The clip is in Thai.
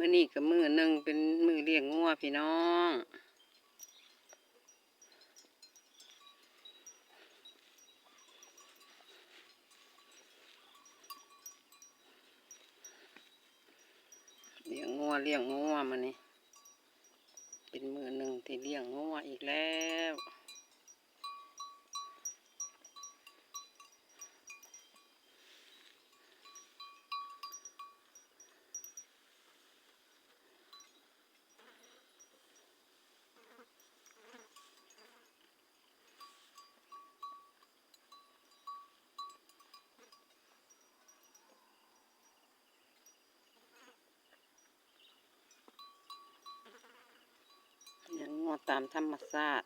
มื้อนี้กับมื้อหนึ่งเป็นมื้อเลี้ยงงัวพี่น้องเลี้ยงงัวมื้อนี้เป็นมื้อหนึ่งที่เลี้ยงงัวอีกแล้วเลี้ยงงัวตามธรรมชาติ